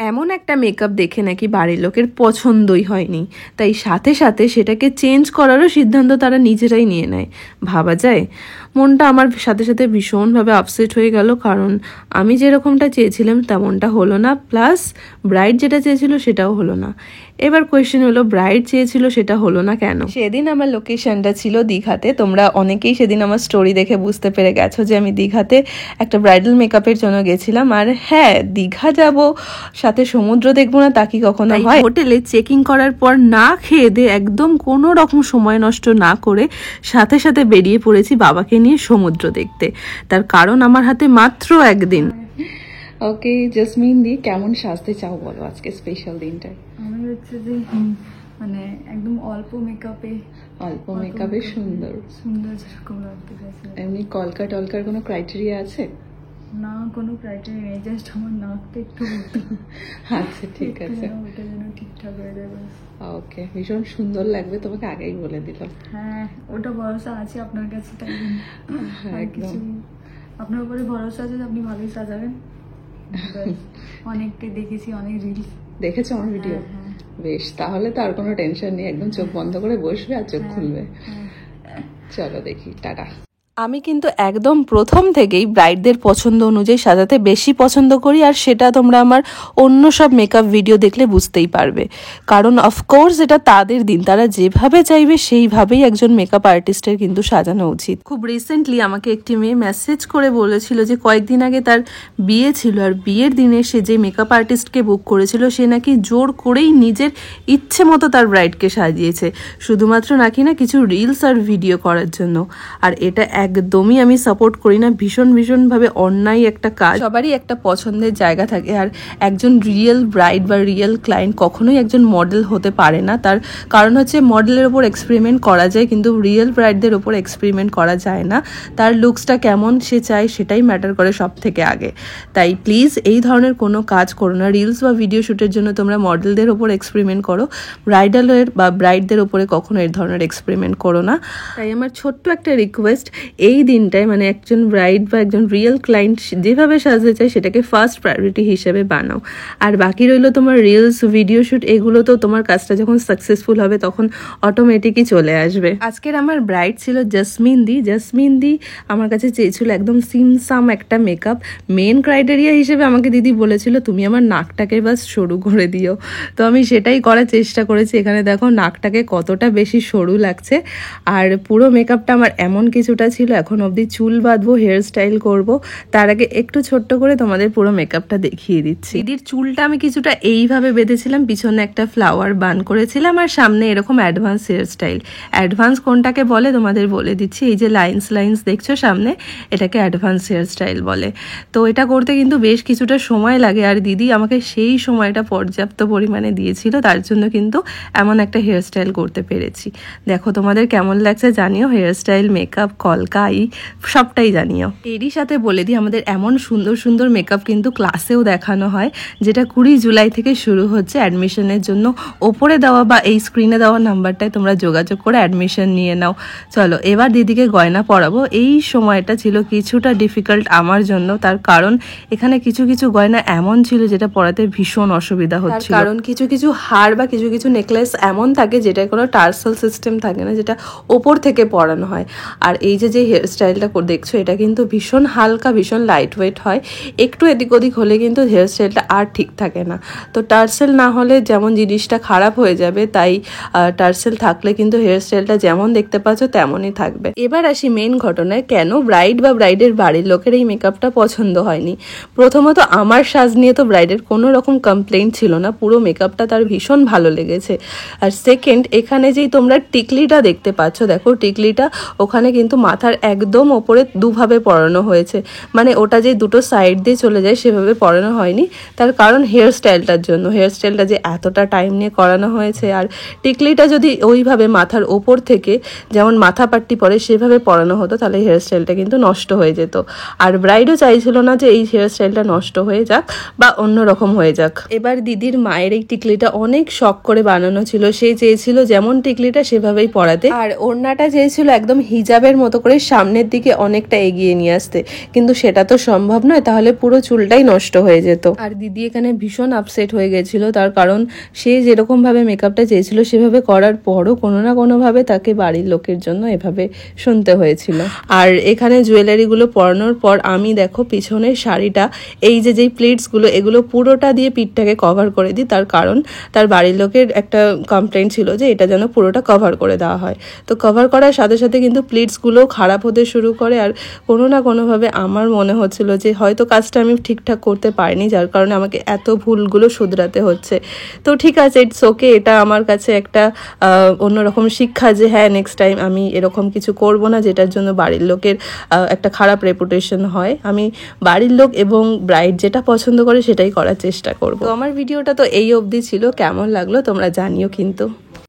এমন একটা মেকআপ দেখে নাকি বাড়ির লোকের পছন্দই হয়নি, তাই সাথে সাথে সেটাকে চেঞ্জ করারও সিদ্ধান্ত তারা নিজেরাই নিয়ে নেয়। ভাবা যায়? মনটা আমার সাথে সাথে ভীষণভাবে আপসেট হয়ে গেল, কারণ আমি যেরকমটা চেয়েছিলাম তেমনটা হলো না, প্লাস ব্রাইড যেটা চেয়েছিল সেটাও হলো না। এবার কোয়েশ্চেন হলো, ব্রাইড চেয়েছিল সেটা হলো না কেন? সেদিন আমার লোকেশনটা ছিল দীঘাতে। তোমরা অনেকেই সেদিন আমার স্টোরি দেখে বুঝতে পেরে গেছো যে আমি দীঘাতে একটা ব্রাইডাল মেকআপের জন্য গেছিলাম। আর হ্যাঁ, দীঘা যাব সাথে সমুদ্র দেখবো না তা কি কখনো হয়? হোটেলে চেকিং করার পর না খেয়ে দিয়ে একদম কোনো রকম সময় নষ্ট না করে সাথে সাথে বেরিয়ে পড়েছি বাবাকে নিয়ে সমুদ্র দেখতে। তার কারণ আমার হাতে মাত্র একদিন। ওকে জেসমিন দি, কেমন সাজতে চাও বলো আজকে স্পেশাল দিনটায়? আমি হচ্ছে যে মানে একদম অল্প মেকআপে সুন্দর সুন্দর যেরকম লাগতে চাইছে। এমনি কলকা টলকার কোনো ক্রাইটেরিয়া আছে? না, কোনো ক্রাইটেরিয়া নেই, জাস্ট আমার নাকটা একটু আচ্ছা ঠিক আছে, ওটা যেন ঠিকঠাক হয়ে যাবে। ওকে, ভীষণ সুন্দর লাগবে, তোমাকে আগেই বলে দিলাম। হ্যাঁ, ওটা ভরসা আছে আপনার কাছে, তাই কিছু আপনার উপরে ভরসা আছে যে আপনি ভালোই সাজাবেন। অনেককে দেখেছি, অনেক রিলস দেখেছো আমার ভিডিও। বেশ, তাহলে তো আর কোনো টেনশন নেই, একদম চোখ বন্ধ করে বসবে আর চোখ খুলবে। চলো দেখি, টাটা। আমি কিন্তু একদম প্রথম থেকেই ব্রাইডদের পছন্দ অনুযায়ী সাজাতে বেশি পছন্দ করি, আর সেটা তোমরা আমার অন্য সব মেকআপ ভিডিও দেখলে বুঝতেই পারবে। কারণ অফকোর্স এটা তাদের দিন, তারা যেভাবে চাইবে সেইভাবেই একজন মেকআপ আর্টিস্টের কিন্তু সাজানো উচিত। খুব রিসেন্টলি আমাকে একটি মেয়ে মেসেজ করে বলেছিল যে কয়েকদিন আগে তার বিয়ে ছিল, আর বিয়ের দিনে সে যে মেকআপ আর্টিস্টকে বুক করেছিল সে নাকি জোর করেই নিজের ইচ্ছে মতো তার ব্রাইডকে সাজিয়েছে, শুধুমাত্র নাকি না কিছু রিলস আর ভিডিও করার জন্য। আর এটা একদমই আমি সাপোর্ট করি না, ভীষণভাবে অন্যায় একটা কাজ। সবারই একটা পছন্দের জায়গা থাকে, আর একজন রিয়েল ব্রাইড বা রিয়েল ক্লায়েন্ট কখনোই একজন মডেল হতে পারে না। তার কারণ হচ্ছে মডেলের ওপর এক্সপেরিমেন্ট করা যায়, কিন্তু রিয়েল ব্রাইডদের ওপর এক্সপেরিমেন্ট করা যায় না। তার লুকসটা কেমন সে চায় সেটাই ম্যাটার করে সব থেকে আগে। তাই প্লিজ এই ধরনের কোনো কাজ করো না। রিলস বা ভিডিও শ্যুটের জন্য তোমরা মডেলদের ওপর এক্সপেরিমেন্ট করো, ব্রাইডালের বা ব্রাইডদের ওপরে কখনো এই ধরনের এক্সপেরিমেন্ট করো না। তাই আমার ছোট্ট একটা রিকোয়েস্ট, এই দিনটায় মানে একজন ব্রাইড বা একজন রিয়েল ক্লায়েন্ট যেভাবে সাজতে চায় সেটাকে ফার্স্ট প্রায়োরিটি হিসেবে বানাও। আর বাকি রইল তোমার রিলস, ভিডিও শ্যুট, এগুলো তো তোমার কাজটা যখন সাকসেসফুল হবে তখন অটোমেটিকই চলে আসবে। আজকের আমার ব্রাইড ছিল জেসমিন দি। জেসমিন দি আমার কাছে চেয়েছিল একদম সিমসাম একটা মেকআপ। মেন ক্রাইটেরিয়া হিসেবে আমাকে দিদি বলেছিল তুমি আমার নাকটাকে বাস সরু করে দিও, তো আমি সেটাই করার চেষ্টা করেছি। এখানে দেখো নাকটাকে কতটা বেশি সরু লাগছে। আর পুরো মেকআপটা আমার এমন কিছুটা ছিল, এখন অবধি চুল বাঁধবো, হেয়ার স্টাইল করব, তার আগে একটু ছোট্ট করে তোমাদের পুরো মেকআপটা দেখিয়ে দিচ্ছি। দিদির চুলটা আমি কিছুটা এইভাবে বেঁধেছিলাম, পিছনে একটা ফ্লাওয়ার বান করেছিলাম, আর সামনে এরকম অ্যাডভান্স হেয়ার স্টাইল। অ্যাডভান্স কোনটাকে বলে তোমাদের বলে দিচ্ছি, এই যে লাইন্স দেখছো সামনে, এটাকে অ্যাডভান্স হেয়ার স্টাইল বলে। তো এটা করতে কিন্তু বেশ কিছুটা সময় লাগে, আর দিদি আমাকে সেই সময়টা পর্যাপ্ত পরিমাণে দিয়েছিল, তার জন্য কিন্তু এমন একটা হেয়ার স্টাইল করতে পেরেছি। দেখো তোমাদের কেমন লাগছে জানিও, হেয়ার স্টাইল, মেকআপ, কলকাই সবটাই জানিও। এরই সাথে বলে দিই, আমাদের এমন সুন্দর মেকআপ কিন্তু ক্লাসেও দেখানো হয়, যেটা 20 জুলাই থেকে শুরু হচ্ছে। অ্যাডমিশনের জন্য ওপরে দেওয়া বা এই স্ক্রিনে দেওয়া নাম্বারটায় তোমরা যোগাযোগ করে অ্যাডমিশন নিয়ে নাও। চলো এবার দিদিকে গয়না পরাবো। এই সময়টা ছিল কিছুটা ডিফিকাল্ট আমার জন্য, তার কারণ এখানে কিছু গয়না এমন ছিল যেটা পরাতে ভীষণ অসুবিধা হচ্ছিল। কারণ কিছু হার বা কিছু নেকলেস এমন থাকে যেটা কোনো টার্সেল সিস্টেম থাকে না, যেটা ওপর থেকে পরানো হয়। আর এই যে হেয়ার স্টাইলটা দেখছো এটা কিন্তু ভীষণ হালকা, ভীষণ লাইট ওয়েট হয়। একটু এদিক ওদিক হলে কিন্তু হেয়ার স্টাইলটা আর ঠিক থাকে না। তো টার্সেল না হলে যেমন জিনিসটা খারাপ হয়ে যাবে, তাই টার্সেল থাকলে কিন্তু হেয়ার স্টাইলটা যেমন দেখতে পাচ্ছ তেমনই থাকবে। এবার আসি মেন ঘটনায়, কেন ব্রাইড বা ব্রাইডের বাড়ির লোকের এই মেকআপটা পছন্দ হয়নি। প্রথমত আমার সাজ নিয়ে তো ব্রাইডের কোনো রকম কমপ্লেইন্ট ছিল না, পুরো মেকআপটা তার ভীষণ ভালো লেগেছে। আর সেকেন্ড, এখানে যেই তোমরা টিকলিটা দেখতে পাচ্ছ, দেখো টিকলিটা ওখানে কিন্তু মাথার একদম ওপরে দুভাবে পরানো হয়েছে, মানে ওটা যে দুটো সাইড দিয়ে চলে যায় সেভাবে পরানো হয়নি। তার কারণ হেয়ার স্টাইলটার জন্য, হেয়ার স্টাইলটা যে এতটা টাইম নিয়ে করানো হয়েছে। আর টিকলিটা যদি ওইভাবে মাথার ওপর থেকে যেমন মাথা পাট্টি পরে সেভাবে পরানো হতো তাহলে হেয়ার স্টাইলটা কিন্তু নষ্ট হয়ে যেত। আর ব্রাইডও চাইছিল না যে এই হেয়ার স্টাইলটা নষ্ট হয়ে যাক বা অন্যরকম হয়ে যাক। এবার দিদির মায়ের এই টিকলিটা অনেক শখ করে বানানো ছিল, সে চেয়েছিল যেমন টিকলিটা সেভাবেই পরাতে, আর ওড়নাটা চেয়েছিল একদম হিজাবের মতো করে চুলের সামনের দিকে অনেকটা এগিয়ে নিয়ে আসতে, কিন্তু সেটা তো সম্ভব নয়, তাহলে পুরো চুলটাই নষ্ট হয়ে যেত। আর দিদি এখানে ভীষণ আপসেট হয়ে গেছিল, তার কারণ সে যেরকম ভাবে মেকআপটা চেয়েছিল সেভাবে করার পরও কোনো না কোনোভাবে তাকে বাড়ির লোকের জন্য এভাবে শুনতে হয়েছিল। আর এখানে জুয়েলারিগুলো পরানোর পর আমি দেখো পিছনের শাড়িটা এই যেই প্লিটসগুলো এগুলো পুরোটা দিয়ে পিঠটাকে কভার করে দিই, তার কারণ তার বাড়ির লোকের একটা কমপ্লেন্ট ছিল যে এটা যেন পুরোটা কভার করে দেওয়া হয়। তো কভার করার সাথে সাথে কিন্তু প্লিটসগুলো খারাপ হতে শুরু করে, আর কোনো না কোনোভাবে আমার মনে হচ্ছিল যে হয়তো কাজটা আমি ঠিকঠাক করতে পারিনি, যার কারণে আমাকে এত ভুলগুলো শুধরাতে হচ্ছে। তো ঠিক আছে, ইটস ওকে, এটা আমার কাছে একটা অন্যরকম শিক্ষা যে হ্যাঁ নেক্সট টাইম আমি এরকম কিছু করব না যেটার জন্য বাড়ির লোকের একটা খারাপ রেপুটেশন হয়। আমি বাড়ির লোক এবং ব্রাইড যেটা পছন্দ করে সেটাই করার চেষ্টা করব। তো আমার ভিডিওটা তো এই অবধি ছিল, কেমন লাগলো তোমরা জানিও কিন্তু।